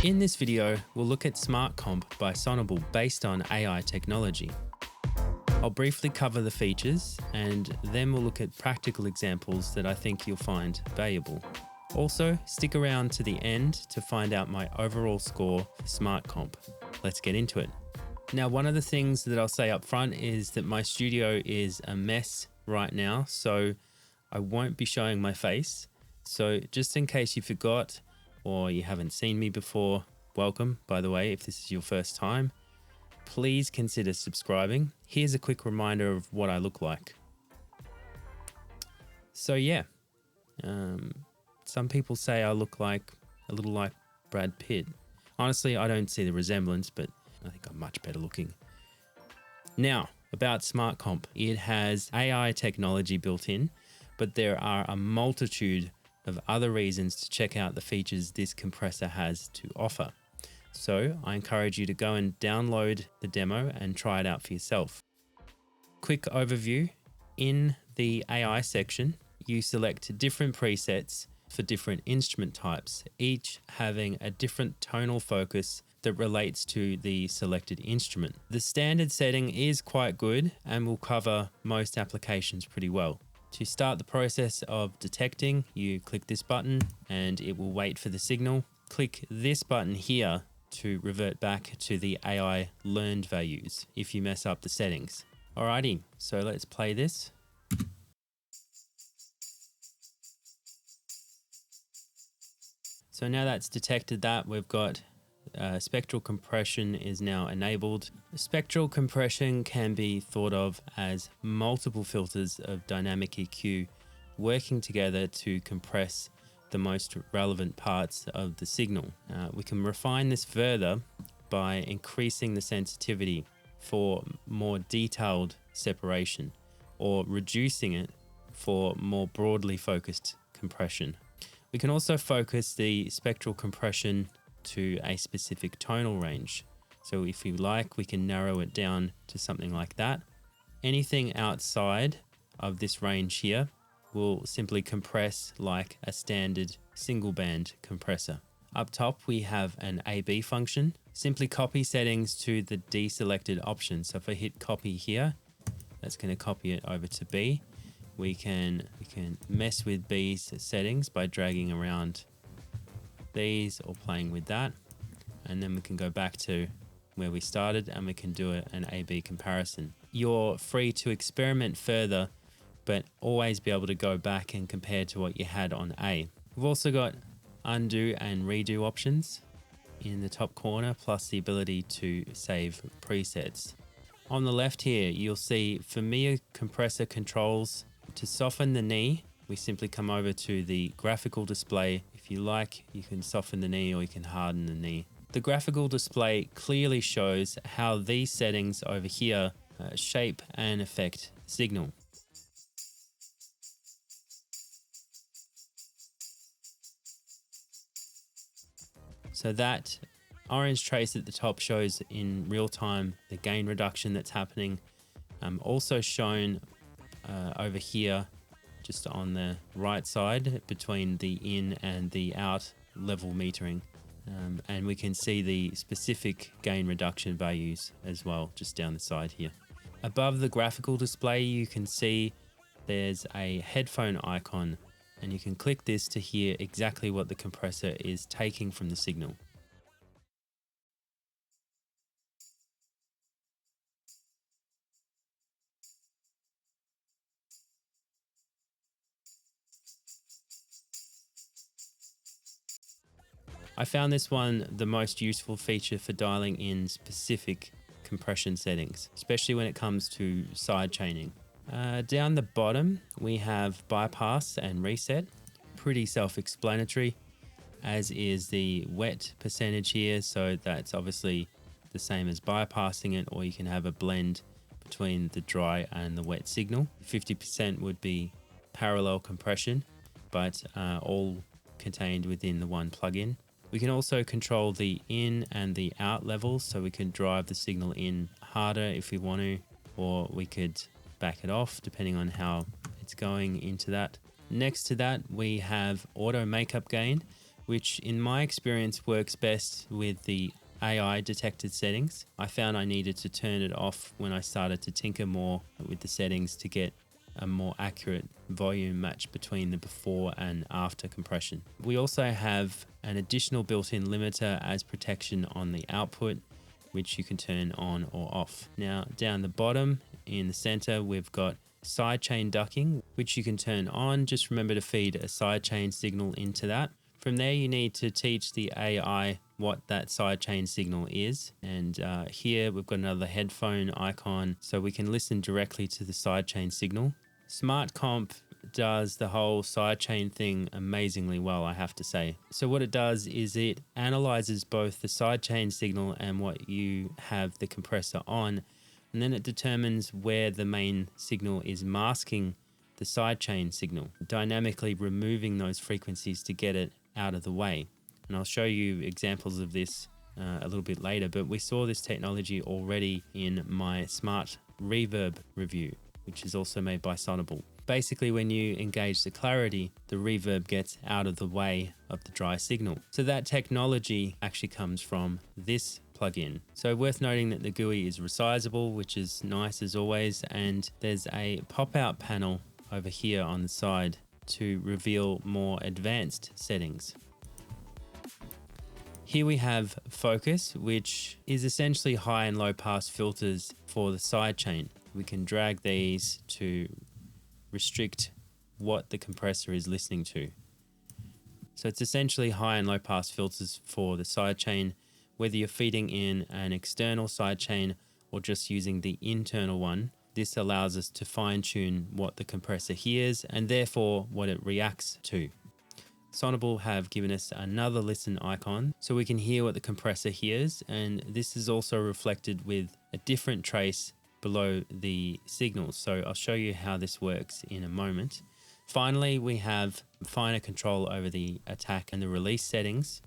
In this video, we'll look at Smart Comp by Sonible based on AI technology. I'll briefly cover the features and then we'll look at practical examples that I think you'll find valuable. Also, stick around to the end to find out my overall score for Smart Comp. Let's get into it. Now, one of the things that I'll say up front is that my studio is a mess right now, so I won't be showing my face. So just in case you forgot or you haven't seen me before, welcome, by the way, if this is your first time. Please consider subscribing. Here's a quick reminder of what I look like. So yeah, some people say I look like a little like Brad Pitt. Honestly, I don't see the resemblance, but I think I'm much better looking. Now, about Smart Comp. It has AI technology built in, but there are a multitude of other reasons to check out the features this compressor has to offer. So I encourage you to go and download the demo and try it out for yourself. Quick overview. In the AI section, you select different presets for different instrument types, each having a different tonal focus that relates to the selected instrument. The standard setting is quite good and will cover most applications pretty well. To start the process of detecting, you click this button and it will wait for the signal. Click this button here to revert back to the AI learned values if you mess up the settings. Alrighty, so let's play this. So now that's detected that, we've got spectral compression is now enabled. Spectral compression can be thought of as multiple filters of dynamic EQ working together to compress the most relevant parts of the signal. We can refine this further by increasing the sensitivity for more detailed separation or reducing it for more broadly focused compression. We can also focus the spectral compression to a specific tonal range. So if you like, we can narrow it down to something like that. Anything outside of this range here will simply compress like a standard single band compressor. Up top, we have an A/B function. Simply copy settings to the deselected option. So if I hit copy here, that's going to copy it over to B. We can mess with B's settings by dragging around these or playing with that, and then we can go back to where we started and we can do an A/B comparison. You're free to experiment further, but always be able to go back and compare to what you had on A. We've also got undo and redo options in the top corner, plus the ability to save presets. On the left here, you'll see familiar compressor controls. To soften the knee, we simply come over to the graphical display. If you like, you can soften the knee or you can harden the knee. The graphical display clearly shows how these settings over here shape and affect the signal. So that orange trace at the top shows in real time the gain reduction that's happening. Also shown over here, just on the right side between the in and the out level metering. And we can see the specific gain reduction values as well, just down the side here. Above the graphical display, you can see there's a headphone icon, and you can click this to hear exactly what the compressor is taking from the signal. I found this one the most useful feature for dialing in specific compression settings, especially when it comes to side chaining. Down the bottom, we have bypass and reset. Pretty self-explanatory, as is the wet percentage here. So that's obviously the same as bypassing it, or you can have a blend between the dry and the wet signal. 50% would be parallel compression, but all contained within the one plugin. We can also control the in and the out levels, so we can drive the signal in harder if we want to, or we could back it off depending on how it's going into that. Next to that, we have auto makeup gain, which in my experience works best with the AI detected settings. I found I needed to turn it off when I started to tinker more with the settings to get a more accurate volume match between the before and after compression. We also have an additional built-in limiter as protection on the output, which you can turn on or off. Now down the bottom in the center, we've got sidechain ducking, which you can turn on. Just remember to feed a sidechain signal into that. From there, you need to teach the AI what that sidechain signal is. And here we've got another headphone icon, so we can listen directly to the sidechain signal. Smart Comp does the whole sidechain thing amazingly well, I have to say. So what it does is it analyzes both the sidechain signal and what you have the compressor on, and then it determines where the main signal is masking the sidechain signal, dynamically removing those frequencies to get it out of the way. And I'll show you examples of this a little bit later, but we saw this technology already in my smart reverb review, which is also made by Sonible. Basically, when you engage the clarity, the reverb gets out of the way of the dry signal. So that technology actually comes from this plugin. So worth noting that the GUI is resizable, which is nice as always, and there's a pop-out panel over here on the side to reveal more advanced settings. Here we have focus, which is essentially high and low pass filters for the sidechain. We can drag these to restrict what the compressor is listening to. So it's essentially high and low pass filters for the sidechain, whether you're feeding in an external sidechain or just using the internal one. This allows us to fine tune what the compressor hears and therefore what it reacts to. Sonible have given us another listen icon so we can hear what the compressor hears, and this is also reflected with a different trace below the signals. So I'll show you how this works in a moment. Finally, we have finer control over the attack and the release settings.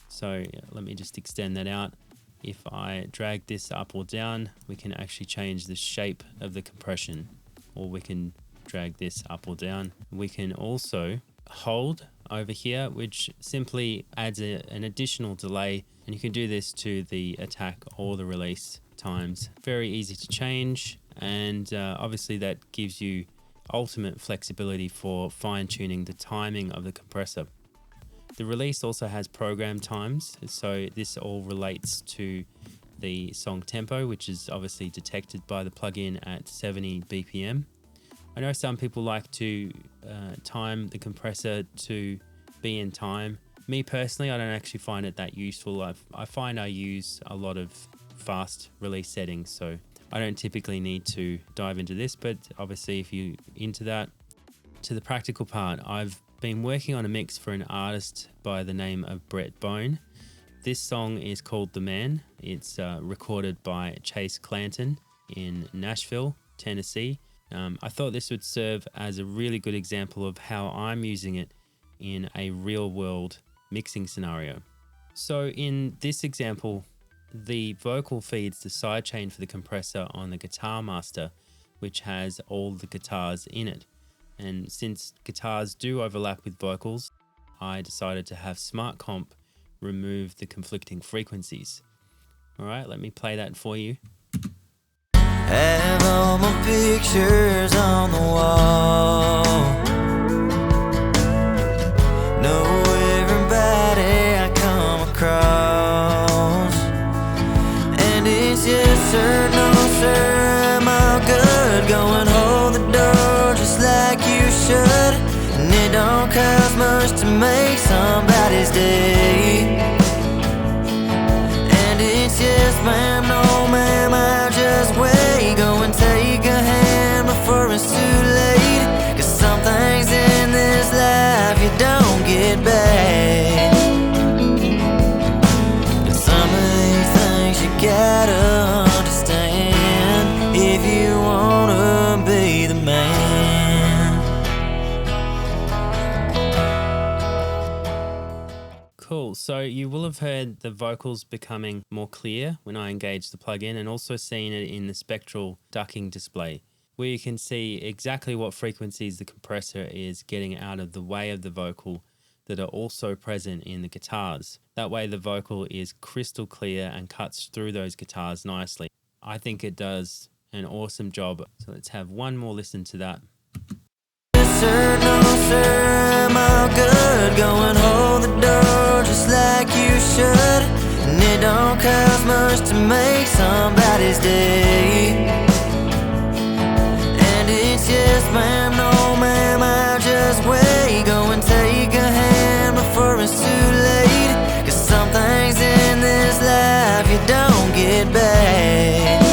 So let me just extend that out. If I drag this up or down, we can actually change the shape of the compression, or we can drag this up or down. We can also hold over here, which simply adds an additional delay, and you can do this to the attack or the release times. Very easy to change, and obviously that gives you ultimate flexibility for fine-tuning the timing of the compressor. The release also has program times, so this all relates to the song tempo, which is obviously detected by the plugin at 70 BPM. I know some people like to time the compressor to be in time. Me personally, I don't actually find it that useful. I find I use a lot of fast release settings, so I don't typically need to dive into this, but obviously if you're into that. To the practical part, I've been working on a mix for an artist by the name of Brett Bone. This song is called The Man. It's recorded by Chase Clanton in Nashville, Tennessee. I thought this would serve as a really good example of how I'm using it in a real world mixing scenario. So in this example, the vocal feeds the sidechain for the compressor on the guitar master, which has all the guitars in it. And since guitars do overlap with vocals, I decided to have Smart Comp remove the conflicting frequencies. All right, let me play that for you. Have all my pictures on the wall. Know everybody I come across. And it's yes sir, no sir, I'm all good. Go and hold the door just like you should. And it don't cost much to make somebody's day. And it's yes ma'am, no ma'am, I just wait. Go and take a hand before it's too late. Cause some things in this life you don't get back. And some of these things you gotta understand if you wanna be the man. Cool, so you will have heard the vocals becoming more clear when I engage the plugin, and also seen it in the spectral ducking display. where you can see exactly what frequencies the compressor is getting out of the way of the vocal that are also present in the guitars. That way the vocal is crystal clear and cuts through those guitars nicely. I think it does an awesome job. So let's have one more listen to that. Yes, sir, no, sir, I'm all good. Go and hold the door just like you should. And it don't cost much to make somebody's day. And it's yes, ma'am, no, ma'am, I'll just wait. Go and take a hand before it's too late. 'Cause some things in this life you don't get back.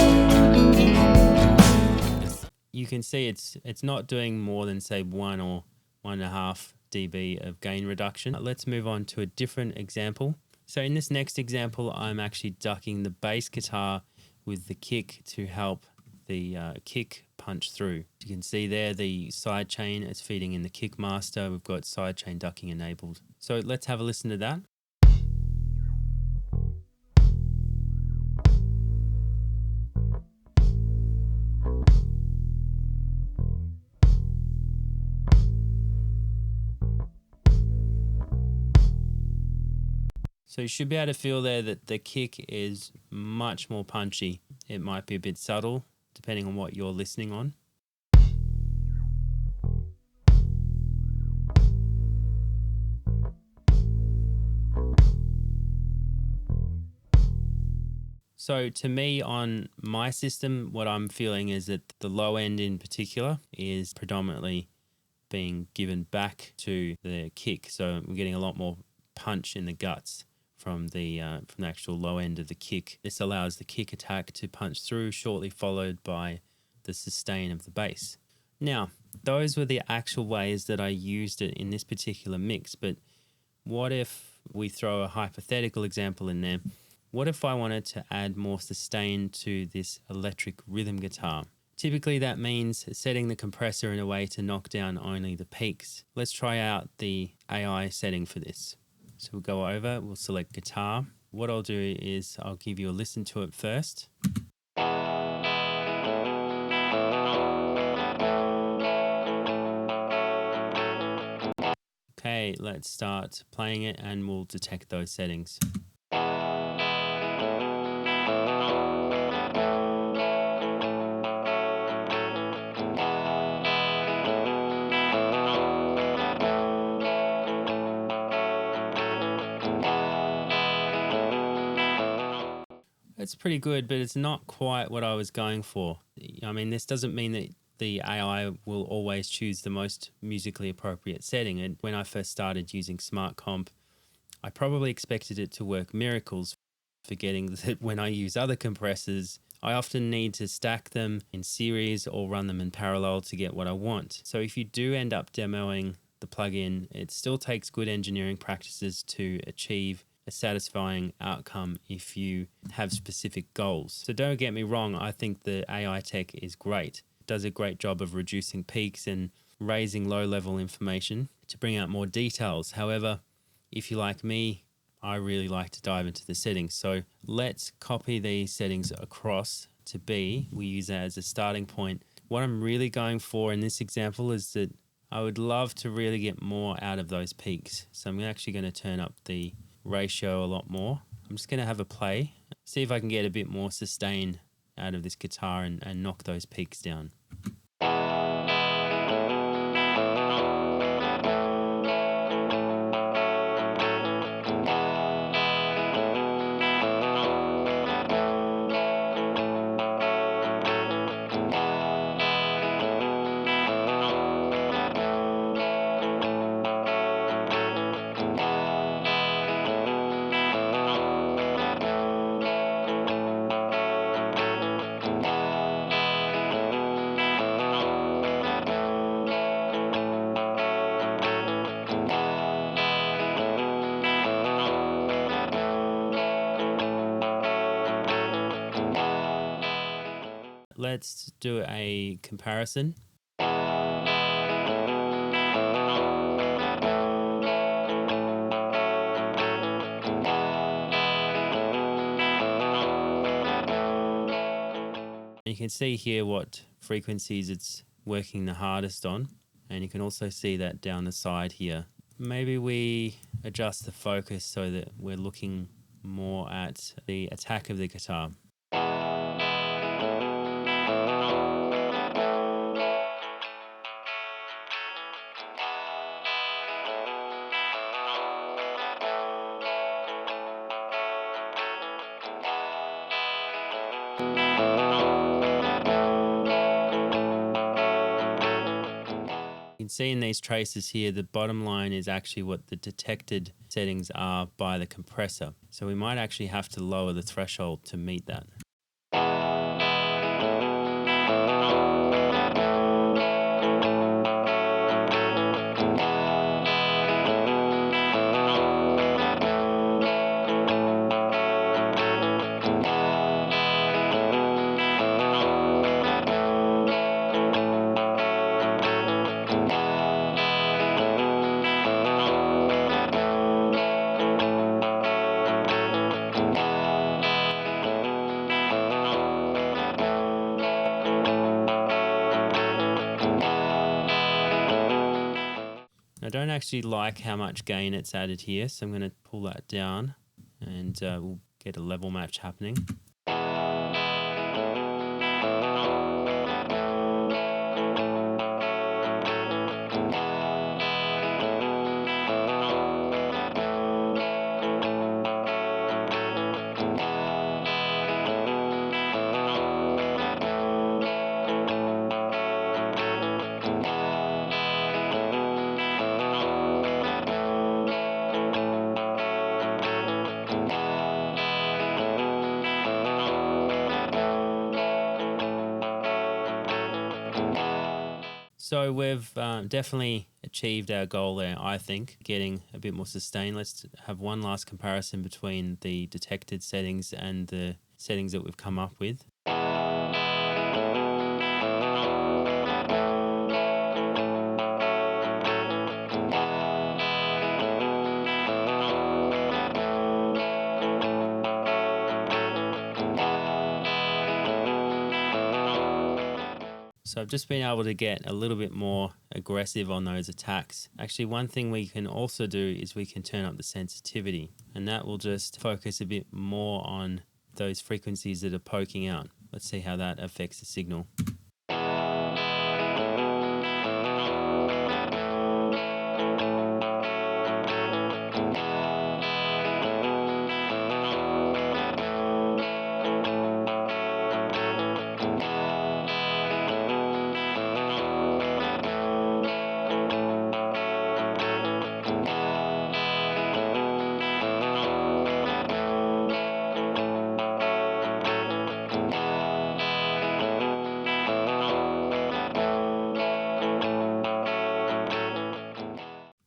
You can see it's not doing more than say 1 or 1.5 dB of gain reduction. Let's move on to a different example. So in this next example, I'm actually ducking the bass guitar with the kick to help the kick punch through. You can see there the side chain is feeding in the kick master. We've got side chain ducking enabled. So let's have a listen to that. So you should be able to feel there that the kick is much more punchy. It might be a bit subtle, depending on what you're listening on. So to me, on my system, what I'm feeling is that the low end in particular is predominantly being given back to the kick. So I'm getting a lot more punch in the guts from the actual low end of the kick. This allows the kick attack to punch through, shortly followed by the sustain of the bass. Now, those were the actual ways that I used it in this particular mix, but what if we throw a hypothetical example in there? What if I wanted to add more sustain to this electric rhythm guitar? Typically that means setting the compressor in a way to knock down only the peaks. Let's try out the AI setting for this. So we'll go over, we'll select guitar. What I'll do is I'll give you a listen to it first. Okay, let's start playing it and we'll detect those settings. It's pretty good, but it's not quite what I was going for. I mean, this doesn't mean that the AI will always choose the most musically appropriate setting. And when I first started using Smart Comp, I probably expected it to work miracles, forgetting that when I use other compressors, I often need to stack them in series or run them in parallel to get what I want. So if you do end up demoing the plugin, it still takes good engineering practices to achieve a satisfying outcome if you have specific goals. So don't get me wrong, I think the AI tech is great. It does a great job of reducing peaks and raising low-level information to bring out more details. However, if you're like me, I really like to dive into the settings. So let's copy these settings across to B. We use that as a starting point. What I'm really going for in this example is that I would love to really get more out of those peaks. So I'm actually going to turn up the ratio a lot more. I'm just going to have a play, see if I can get a bit more sustain out of this guitar and knock those peaks down. Let's do a comparison. You can see here what frequencies it's working the hardest on. And you can also see that down the side here. Maybe we adjust the focus so that we're looking more at the attack of the guitar. You can see in these traces here, the bottom line is actually what the detected settings are by the compressor. So we might actually have to lower the threshold to meet that. I don't actually like how much gain it's added here, so I'm going to pull that down and we'll get a level match happening. So we've definitely achieved our goal there, I think, getting a bit more sustain. Let's have one last comparison between the detected settings and the settings that we've come up with. So I've just been able to get a little bit more aggressive on those attacks. Actually, one thing we can also do is we can turn up the sensitivity, and that will just focus a bit more on those frequencies that are poking out. Let's see how that affects the signal.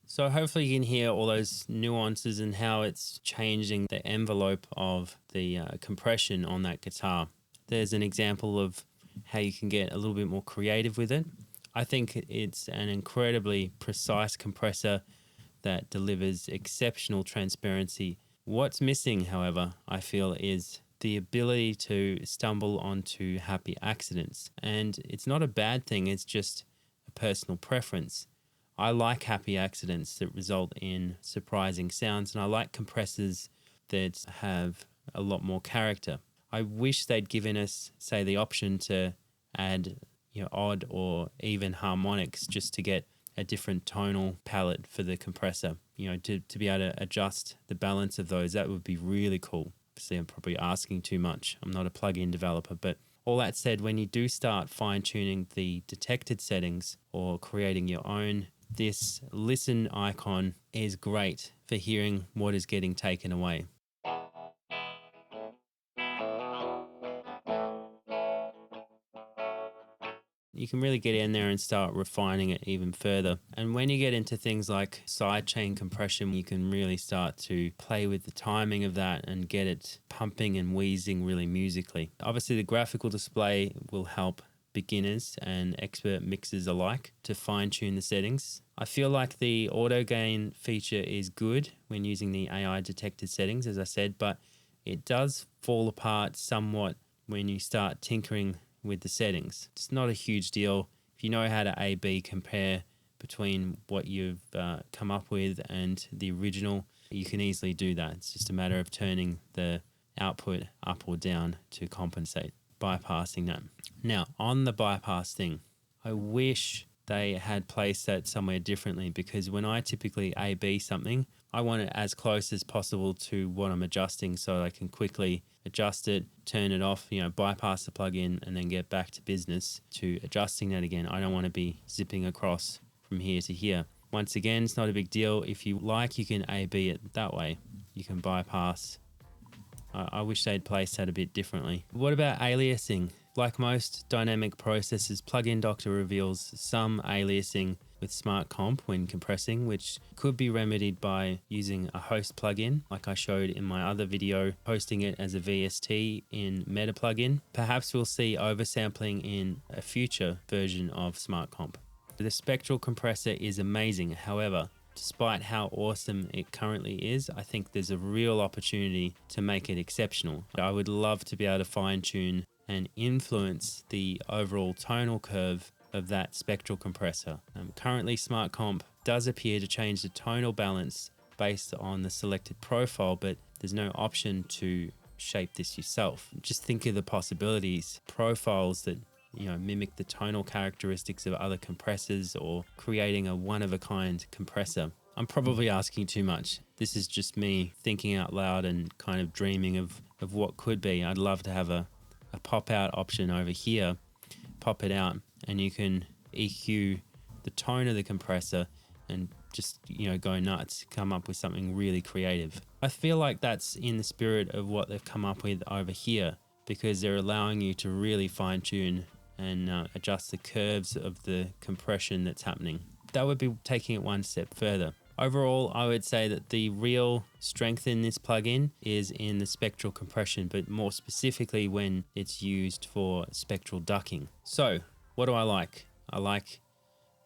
So hopefully you can hear all those nuances and how it's changing the envelope of the compression on that guitar. There's an example of how you can get a little bit more creative with it. I think it's an incredibly precise compressor that delivers exceptional transparency. What's missing, however, I feel, is the ability to stumble onto happy accidents. And it's not a bad thing, it's just a personal preference. I like happy accidents that result in surprising sounds, and I like compressors that have a lot more character. I wish they'd given us, say, the option to add odd or even harmonics just to get a different tonal palette for the compressor. To be able to adjust the balance of those, that would be really cool. Obviously, I'm probably asking too much. I'm not a plugin developer, but all that said, when you do start fine-tuning the detected settings or creating your own, this listen icon is great for hearing what is getting taken away. You can really get in there and start refining it even further. And when you get into things like sidechain compression, you can really start to play with the timing of that and get it pumping and wheezing really musically. Obviously, the graphical display will help beginners and expert mixers alike to fine-tune the settings. I feel like the auto gain feature is good when using the AI detected settings, as I said, but it does fall apart somewhat when you start tinkering with the settings. It's not a huge deal. If you know how to A/B compare between what you've come up with and the original, you can easily do that. It's just a matter of turning the output up or down to compensate, bypassing that. Now, on the bypass thing, I wish they had placed that somewhere differently, because when I typically A/B something, I want it as close as possible to what I'm adjusting so I can quickly adjust it, turn it off, bypass the plugin, and then get back to business to adjusting that again. I don't want to be zipping across from here to here. Once again, it's not a big deal. If you like, you can A/B it that way. You can bypass. I wish they'd placed that a bit differently. What about aliasing? Like most dynamic processes, Plugin Doctor reveals some aliasing with Smart Comp when compressing, which could be remedied by using a host plugin, like I showed in my other video, hosting it as a VST in Meta plugin. Perhaps we'll see oversampling in a future version of Smart Comp. The Spectral Compressor is amazing. However, despite how awesome it currently is, I think there's a real opportunity to make it exceptional. I would love to be able to fine-tune and influence the overall tonal curve of that spectral compressor. Currently, Smart Comp does appear to change the tonal balance based on the selected profile, but there's no option to shape this yourself. Just think of the possibilities. Profiles that mimic the tonal characteristics of other compressors, or creating a one-of-a-kind compressor. I'm probably asking too much. This is just me thinking out loud and kind of dreaming of what could be. I'd love to have a pop-out option over here. Pop it out and you can EQ the tone of the compressor and just go nuts, come up with something really creative. I feel like that's in the spirit of what they've come up with over here, because they're allowing you to really fine-tune and adjust the curves of the compression that's happening. That would be taking it one step further. Overall, I would say that the real strength in this plugin is in the spectral compression, but more specifically when it's used for spectral ducking. So, what do I like? I like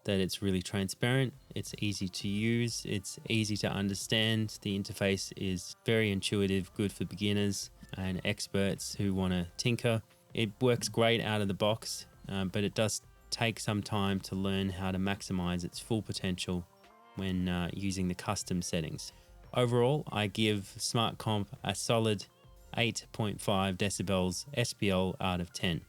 that it's really transparent, it's easy to use, it's easy to understand. The interface is very intuitive, good for beginners and experts who want to tinker. It works great out of the box, but it does take some time to learn how to maximize its full potential when using the custom settings. Overall, I give Smart Comp a solid 8.5 decibels SPL out of 10.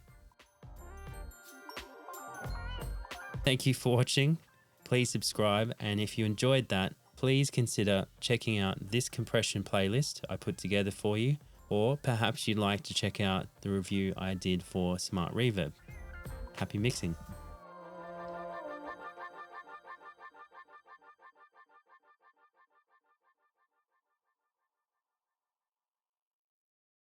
Thank you for watching. Please subscribe, and if you enjoyed that, please consider checking out this compression playlist I put together for you, or perhaps you'd like to check out the review I did for Smart Reverb. Happy mixing.